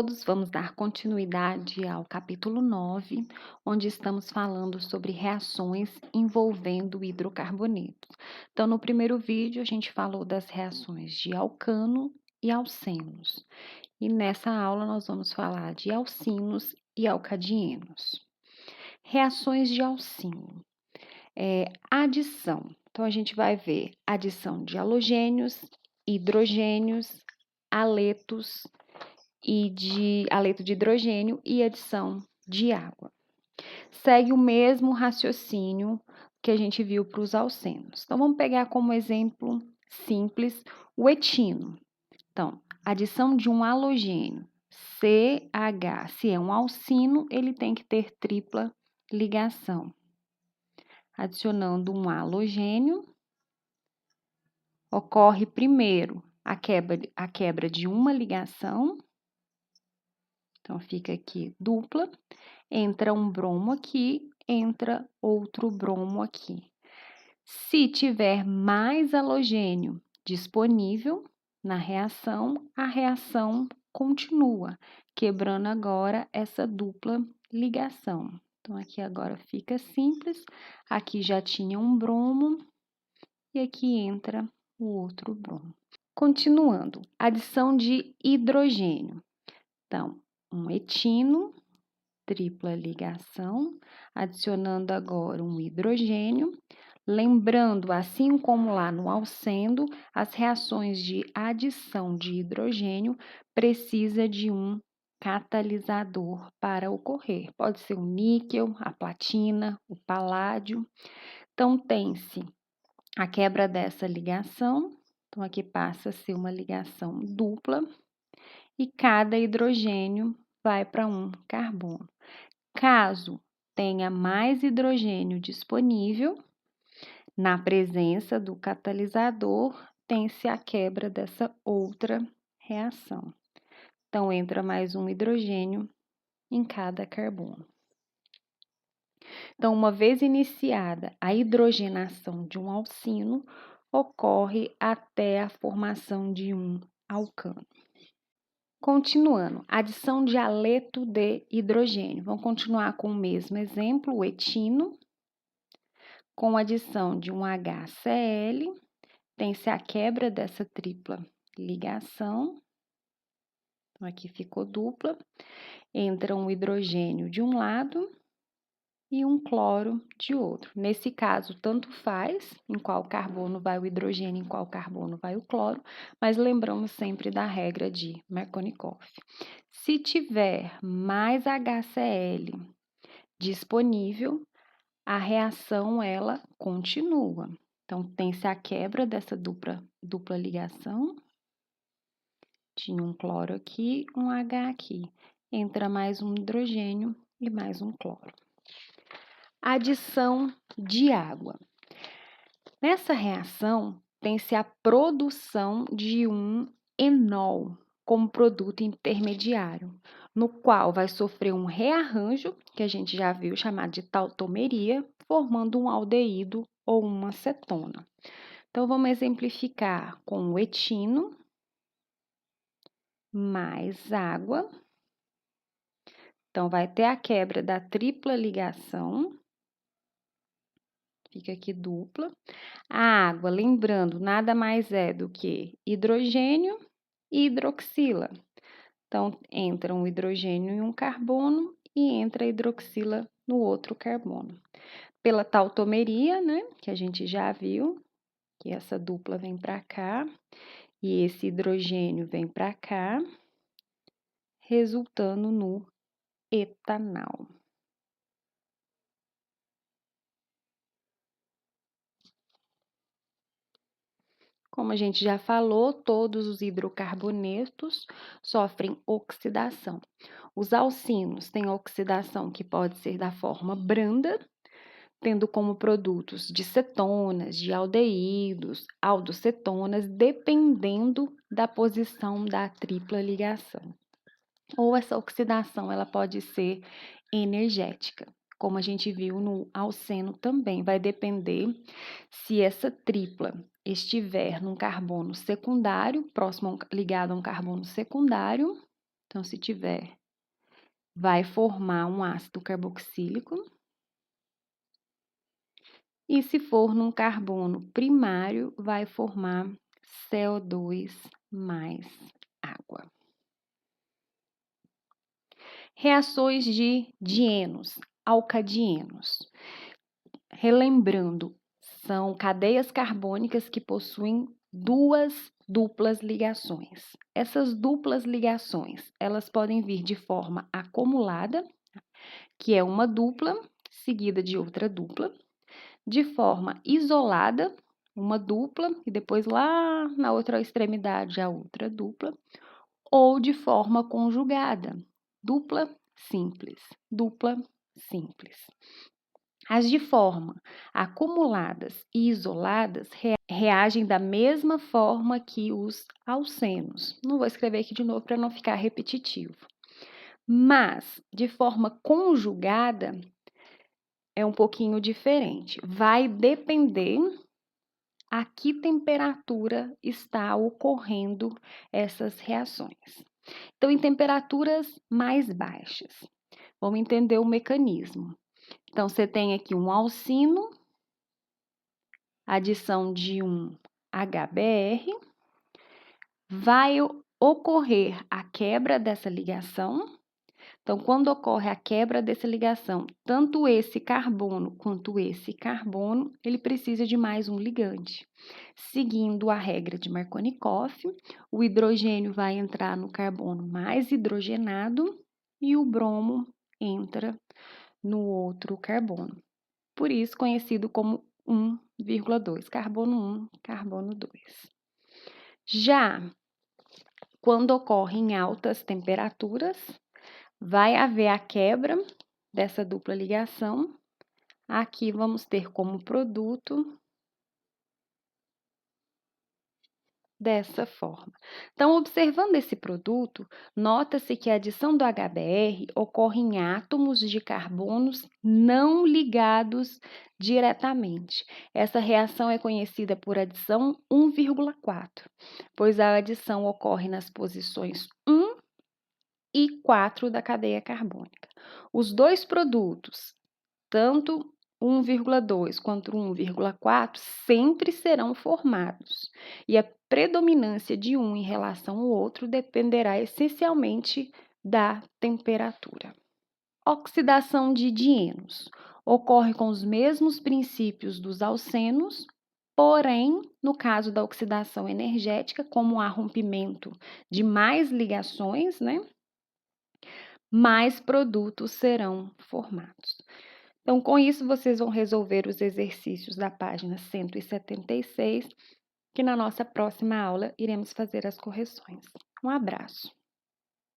todos, vamos dar continuidade ao capítulo 9, onde estamos falando sobre reações envolvendo hidrocarbonetos. Então, no primeiro vídeo, a gente falou das reações de alcano e alcenos. E nessa aula, nós vamos falar de alcinos e alcadienos. Reações de alcino. Adição. Então, a gente vai ver adição de halogênios, hidrogênios, aletos e de aleto de hidrogênio e adição de água. Segue o mesmo raciocínio que a gente viu para os alcenos. Então, vamos pegar como exemplo simples o etino. Então, adição de um halogênio, CH, se é um alcino, ele tem que ter tripla ligação. Adicionando um halogênio, ocorre primeiro a quebra de uma ligação. Então, fica aqui dupla, entra um bromo aqui, entra outro bromo aqui. Se tiver mais halogênio disponível na reação, a reação continua, quebrando agora essa dupla ligação. Então, aqui agora fica simples, aqui já tinha um bromo e aqui entra o outro bromo. Continuando, adição de hidrogênio. Então, um etino, tripla ligação, adicionando agora um hidrogênio. Lembrando, assim como lá no alcendo, as reações de adição de hidrogênio precisa de um catalisador para ocorrer. Pode ser o níquel, a platina, o paládio. Então, tem-se a quebra dessa ligação. Então, aqui passa a ser uma ligação dupla e cada hidrogênio vai para um carbono. Caso tenha mais hidrogênio disponível, na presença do catalisador, tem-se a quebra dessa outra reação. Então, entra mais um hidrogênio em cada carbono. Então, uma vez iniciada a hidrogenação de um alcino, ocorre até a formação de um alcano. Continuando, adição de aleto de hidrogênio. Vamos continuar com o mesmo exemplo, o etino, com adição de um HCl, tem-se a quebra dessa tripla ligação. Então, aqui ficou dupla. Entra um hidrogênio de um lado e um cloro de outro. Nesse caso, tanto faz em qual carbono vai o hidrogênio, em qual carbono vai o cloro, mas lembramos sempre da regra de Markovnikov. Se tiver mais HCl disponível, a reação ela continua. Então, tem-se a quebra dessa dupla ligação. Tinha um cloro aqui, um H aqui. Entra mais um hidrogênio e mais um cloro. Adição de água. Nessa reação, tem-se a produção de um enol como produto intermediário, no qual vai sofrer um rearranjo, que a gente já viu, chamado de tautomeria, formando um aldeído ou uma cetona. Então, vamos exemplificar com o etino mais água. Então, vai ter a quebra da tripla ligação. Fica aqui dupla. A água, lembrando, nada mais é do que hidrogênio e hidroxila. Então, entra um hidrogênio em um carbono e entra a hidroxila no outro carbono. Pela tautomeria, né, que a gente já viu, que essa dupla vem para cá e esse hidrogênio vem para cá, resultando no etanol. Como a gente já falou, todos os hidrocarbonetos sofrem oxidação. Os alcinos têm oxidação que pode ser da forma branda, tendo como produtos de cetonas, de aldeídos, aldocetonas, dependendo da posição da tripla ligação. Ou essa oxidação ela pode ser energética, como a gente viu no alceno também, vai depender se essa tripla estiver num carbono secundário, ligado a um carbono secundário, Então, se tiver, vai formar um ácido carboxílico. E se for num carbono primário, vai formar CO2 mais água. Reações de dienos, alcadienos. Relembrando, são cadeias carbônicas que possuem duas duplas ligações. Essas duplas ligações, elas podem vir de forma acumulada, que é uma dupla seguida de outra dupla, de forma isolada, uma dupla, e depois lá na outra extremidade a outra dupla, ou de forma conjugada, dupla simples, dupla simples. As de forma acumuladas e isoladas reagem da mesma forma que os alcenos. Não vou escrever aqui de novo para não ficar repetitivo. Mas, de forma conjugada, é um pouquinho diferente. Vai depender a que temperatura está ocorrendo essas reações. Então, em temperaturas mais baixas, vamos entender o mecanismo. Então, você tem aqui um alcino, adição de um HBr, vai ocorrer a quebra dessa ligação. Então, quando ocorre a quebra dessa ligação, tanto esse carbono quanto esse carbono, ele precisa de mais um ligante. Seguindo a regra de Markovnikov, o hidrogênio vai entrar no carbono mais hidrogenado e o bromo entra no outro carbono. Por isso, conhecido como 1,2, carbono 1, carbono 2. Já quando ocorre em altas temperaturas, vai haver a quebra dessa dupla ligação. Aqui vamos ter como produto dessa forma. Então, observando esse produto, nota-se que a adição do HBr ocorre em átomos de carbonos não ligados diretamente. Essa reação é conhecida por adição 1,4, pois a adição ocorre nas posições 1 e 4 da cadeia carbônica. Os dois produtos, tanto 1,2 quanto 1,4, sempre serão formados, e a predominância de um em relação ao outro dependerá essencialmente da temperatura. Oxidação de dienos ocorre com os mesmos princípios dos alcenos, porém, no caso da oxidação energética, como há rompimento de mais ligações, mais produtos serão formados. Então, com isso, vocês vão resolver os exercícios da página 176, que na nossa próxima aula iremos fazer as correções. Um abraço!